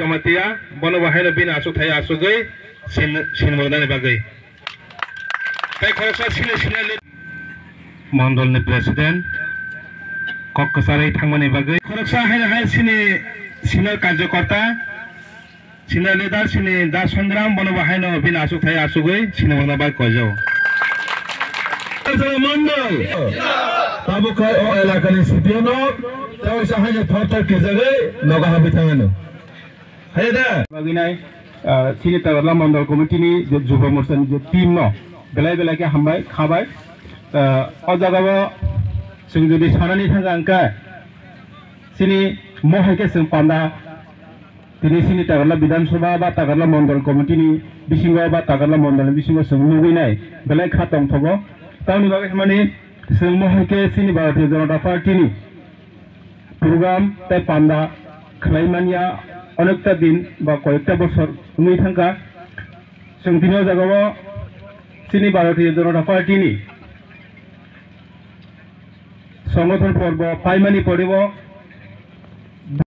jamatia bono bahai bin asuk thai asugai sin modani bagai tai khoroksa sine mandol ni president kokkasari thangmani bagai khoroksa hai sine karyakarta sine leader sine da songgram bono bahai bin asuk thai asugai sine modani bagai kojo mandol tabukai o elakani sitiono tahu sahanya thorthor kejagai noga habi thangano hayda baginai sini tagarla mandal committee ni je juba morsa ni je team no belai ke hambai khabai o jagao sing jodi sanani thanga angka sini mohake sing panda tini sini tagarla bidhan sabha ba tagarla mandal committee ni bisingo ba tagarla mandal bisingo sing nuginai belai khatong thobo tauni bagai mani sing mohake sini Bharatiya Janata Party ni program tai panda khlaimania অনেকটা দিন বা কয়েকটা বছর উনি থাকা সংদিনীয় জায়গাও চিনি ভারতীয় জনতা পার্টি নি সংগঠন পর্ব পাইমানি পড়ব